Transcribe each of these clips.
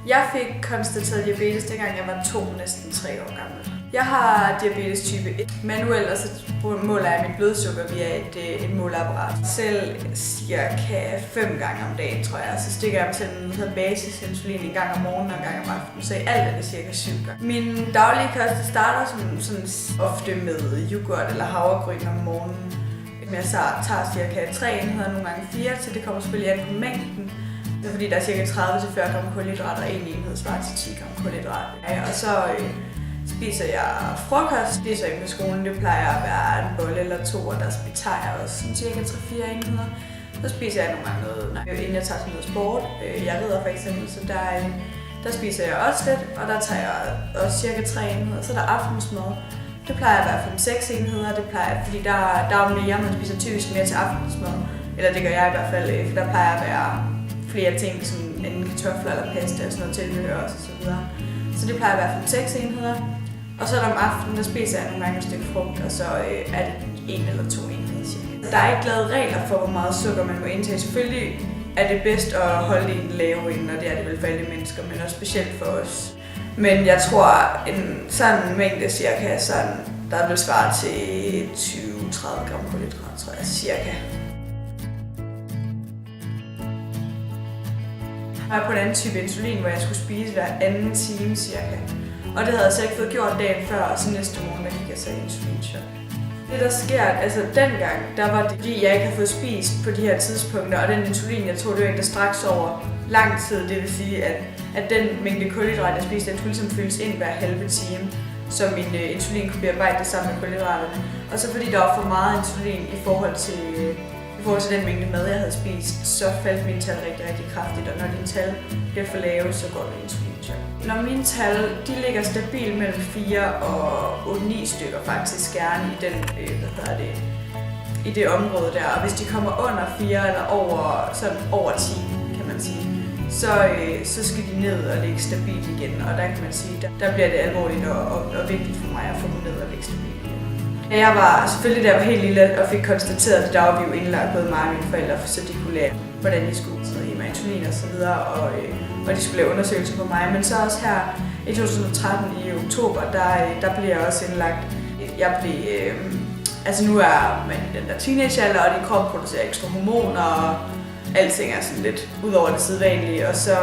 Jeg fik konstateret diabetes, dengang jeg var næsten 3 år gammel. Jeg har diabetes type 1 manuelt, og så måler jeg mit blodsukker via et måleapparat. Selv cirka 5 gange om dagen, tror jeg. Så stikker jeg mig selv noget, der hedder basisinsulin en gang om morgenen og en gang om aftenen. Så i alt er det cirka 7 gange. Min daglige kost starter sådan ofte med yoghurt eller havregryn om morgenen. Jeg tager cirka 3 enheder, nogle gange 4, så det kommer selvfølgelig an på mængden. Det er fordi, der er cirka 30-40 gram kulhydrat, og en enhed svarer til 10 gram kulhydrat. Og så spiser jeg frokost, spiser jeg på skolen. Det plejer at være en bolle eller 2, og der tager jeg også cirka 3-4 enheder. Så spiser jeg nogle gange noget, inden jeg tager sådan noget sport. Jeg rider for eksempel, så der spiser jeg også lidt, og der tager jeg også cirka 3 enheder. Så er der aftensmad. Det plejer at være 5-6 enheder, det plejer, fordi der er mere, man spiser typisk mere til aftensmad. Eller det gør jeg i hvert fald, for der plejer at være flere ting, som enten kartofler eller pasta og sådan noget tilbehør og så videre. Så det plejer at være 5-6 enheder. Og så om aftenen, der spiser jeg nogle gange et stykke frugt, og så er det 1 eller 2 enheder cirka. Der er ikke lavet regler for, hvor meget sukker man må indtage. Selvfølgelig er det bedst at holde det i den lave ende, og det er det vel for alle mennesker, men også specielt for os. Men jeg tror, en sådan mængde cirka, sådan, der vil svare til 20-30 gram kulhydrat, tror jeg, cirka. Jeg var på en anden type insulin, hvor jeg skulle spise hver anden time cirka. Og det havde jeg så ikke fået gjort dagen før, og så næste morgen, der gik jeg så i insulinchok. Det der sker, altså dengang, der var det fordi, jeg ikke havde fået spist på de her tidspunkter, og den insulin, jeg tog, det var ikke der straks over lang tid. Det vil sige, at den mængde kulhydrat, jeg spiste, den skulle ligesom fyldes ind hver halve time, så min insulin kunne bearbejde det sammen med kulhydraterne. Og så fordi der var for meget insulin i forhold til den mængde mad, jeg havde spist, så faldt mine tal rigtig, rigtig kraftigt, og når dine tal bliver for lave, så går det insulinchok. Når mine tal, de ligger stabilt mellem 4 og 8-9 stykker faktisk gerne i den, i det område der, og hvis de kommer under 4 eller over 10, kan man sige, så skal de ned og ligge stabilt igen, og der kan man sige, der bliver det alvorligt og vigtigt for mig at få dem ned og ligge stabilt igen. Jeg var selvfølgelig, da jeg var helt lille og fik konstateret det, der var vi jo indlagt både mig og mine forældre, så de kunne lære, hvordan de skulle give mig insulin og så videre, og de skulle lave undersøgelser på mig. Men så også her i 2013 i oktober, der blev jeg også indlagt. Jeg blev, altså nu er man i den der teenagealder, og din krop producerer ekstra hormoner, og alting er sådan lidt ud over det sædvanlige, og så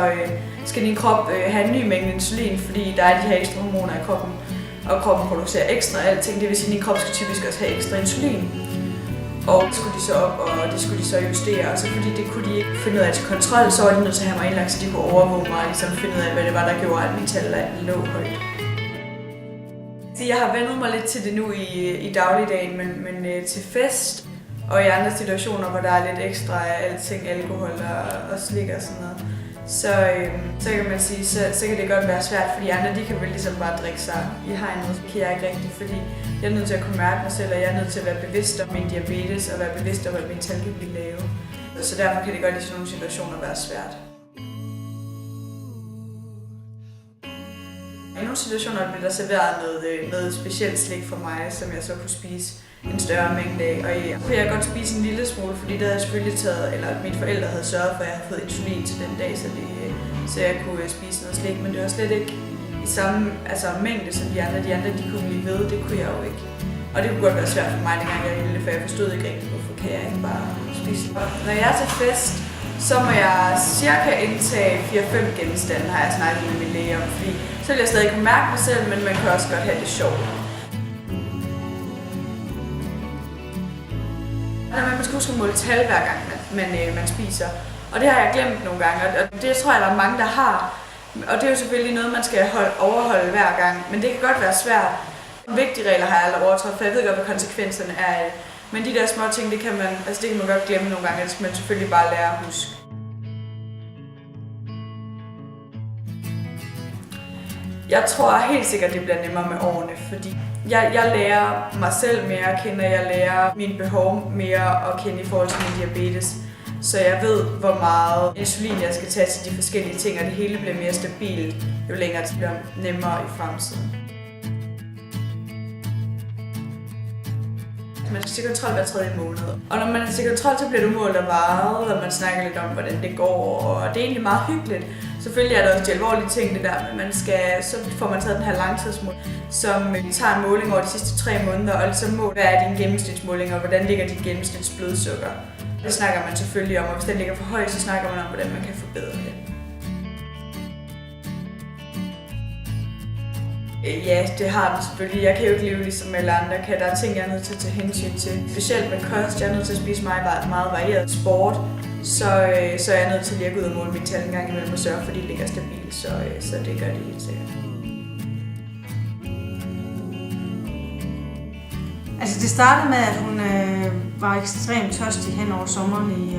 skal din krop have en ny mængde insulin, fordi der er de her ekstra hormoner i kroppen, og kroppen producerer ekstra alting. Det vil sige, at din krop skal typisk også have ekstra insulin. Og det skulle de så op, og det skulle de så justere, og så fordi det kunne de ikke finde ud af til kontrol, så var de nødt til at have mig indlagt, så de kunne overvåge mig og ligesom finde ud af, hvad det var, der gjorde, at mit tal lå højt. Jeg har vendet mig lidt til det nu i dagligdagen, men til fest og i andre situationer, hvor der er lidt ekstra af alting, alkohol og slik og sådan noget, så kan man sige, så kan det godt være svært, fordi andre de kan vel ligesom bare drikke sig i hegnet, så kan jeg ikke rigtigt, fordi jeg er nødt til at kunne mærke mig selv, og jeg er nødt til at være bevidst om min diabetes, og være bevidst om, at min tal kan blive lave. Så derfor kan det godt i sådan nogle situationer være svært. I nogle situationer blev der serveret noget specielt slik for mig, som jeg så kunne spise en større mængde af. Og kunne jeg godt spise en lille smule, fordi det havde jeg selvfølgelig taget, eller mine forældre havde sørget for, at jeg havde fået insulin til den dag, så jeg kunne spise noget slik. Men det var slet ikke i samme mængde som de andre. De andre de kunne blive ved, det kunne jeg jo ikke. Og det kunne godt være svært for mig, dengang jeg var lille, for jeg forstod ikke rigtigt, hvorfor kan jeg ikke bare spise. Når jeg er til fest, så må jeg cirka indtage 4-5 genstande, har jeg snakket med min læge om, fordi så vil jeg stadig kunne mærke mig selv, men man kan også godt have det sjovt. Man skal huske at måle tal hver gang, man spiser, og det har jeg glemt nogle gange, og det tror jeg, der er mange, der har. Og det er jo selvfølgelig noget, man skal overholde hver gang, men det kan godt være svært. Vigtige regler har jeg aldrig overtrådt, for jeg ved godt, hvad konsekvenserne er af det. Men de der små ting, det kan man godt glemme nogle gange, det skal man selvfølgelig bare lære at huske. Jeg tror helt sikkert, det bliver nemmere med årene, fordi jeg lærer mig selv mere at kende, og jeg lærer mine behov mere at kende i forhold til min diabetes. Så jeg ved, hvor meget insulin jeg skal tage til de forskellige ting, og det hele bliver mere stabilt, jo længere det bliver nemmere i fremtiden. Man skal til kontrol hver 3. måned. Og når man er til kontrol, så bliver du målt og vejet, og man snakker lidt om, hvordan det går, og det er egentlig meget hyggeligt. Selvfølgelig er der også de alvorlige ting, det der, men så får man taget den her langtidsmål, som tager en måling over de sidste 3 måneder, og så hvad er din gennemsnitsmåling, og hvordan ligger dit gennemsnitsblodsukker. Det snakker man selvfølgelig om, og hvis den ligger for højt, så snakker man om, hvordan man kan forbedre det. Ja, det har den selvfølgelig. Jeg kan jo ikke leve ligesom alle andre kan. Der er ting, jeg er nødt til at tage hensyn til. Specielt med kost, jeg er nødt til at spise meget varieret sport. Så er jeg nødt til lige at gå ud og måle mit tal en gang imellem og sørge for, at de ligger stabilt. Så det gør det helt sikkert. Altså det startede med, at hun var ekstremt tørstig hen over sommeren i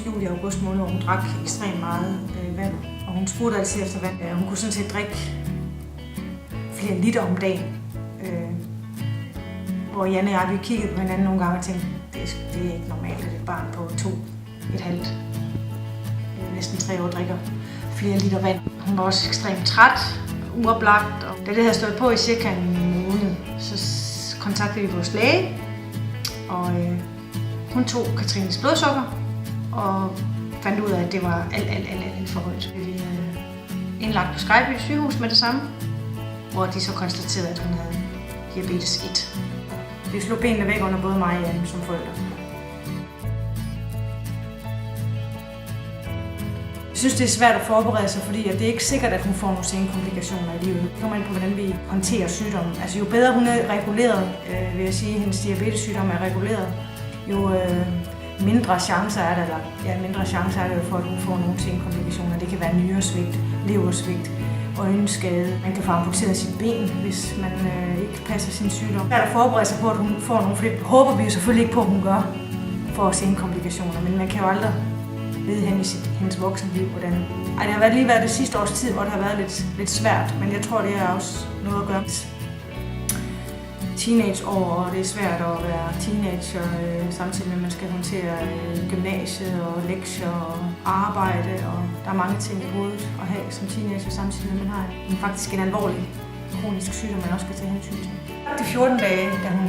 juli-august måned, hvor hun drak ekstremt meget vand. Og hun spurgte altid efter vand. Hun kunne sådan set drikke flere liter om dagen. Hvor Janne og jeg, vi kiggede på hinanden nogle gange og tænkte, det er ikke normalt, at et barn på 2,5, næsten 3 år drikker flere liter vand. Hun var også ekstremt træt, uoplagt, og da det havde stået på i cirka en måned, så kontaktede vi vores læge, og hun tog Katrines blodsukker og fandt ud af, at det var alt for højt. Vi indlagt på Skejby sygehus med det samme, hvor de så konstaterede, at hun havde diabetes 1. Det slog benene væk under både mig og Janne som forældre. Jeg synes, det er svært at forberede sig, fordi det er ikke sikkert, at hun får nogle senkomplikationer i livet. Det kommer ind på, hvordan vi håndterer sygdommen. Altså, jo bedre hun er reguleret, vil jeg sige, hendes diabetessygdom er reguleret, jo mindre chancer er der for, at hun får nogle senkomplikationer. Det kan være nyresvigt, leversvigt, øjenskade. Man kan få amputeret sit ben, hvis man ikke passer sin sygdom. Der er forberedt sig på, at hun får nogle flere. Håber vi jo selvfølgelig ikke på, at hun gør for senkomplikationer, men man kan jo aldrig vide hen i hendes voksenliv, hvordan. Det har lige været det sidste års tid, hvor det har været lidt svært, men jeg tror, det er også noget at gøre med teenageår, og det er svært at være teenager, samtidig med, at man skal håndtere gymnasiet og lektier og arbejde, og der er mange ting i hovedet at have som teenager, samtidig med, at man har faktisk en alvorlig kronisk sygdom, man også skal tage hensyn til. Det er 14 dage, da hun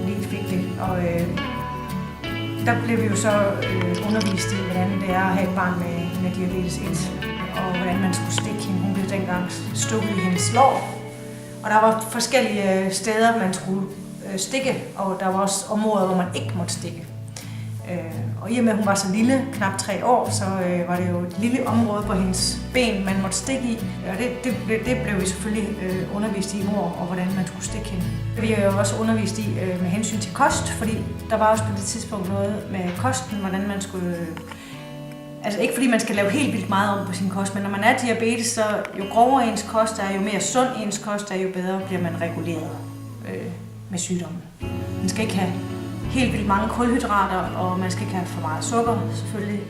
lige fik det, og der blev vi jo så undervist i, hvordan det er at have et barn med diabetes 1, og hvordan man skulle stikke hende. Hun blev dengang stukket i hendes lår, og der var forskellige steder, man skulle stikke, og der var også områder, hvor man ikke måtte stikke. Og i og med, at hun var så lille, knap 3 år, så var det jo et lille område på hendes ben, man måtte stikke i. Og det blev vi selvfølgelig undervist i mor, og hvordan man skulle stikke hende. Vi er jo også undervist i med hensyn til kost, fordi der var også på det tidspunkt noget med kosten, hvordan man skulle. Altså ikke fordi man skal lave helt vildt meget om på sin kost, men når man er diabetes, så jo grovere ens kost er, jo mere sund ens kost er, jo bedre bliver man reguleret med sygdommen. Man skal ikke have helt vildt mange kulhydrater, og man skal ikke have for meget sukker selvfølgelig.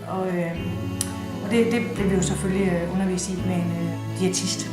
Og det blev vi jo selvfølgelig undervist i med en diætist.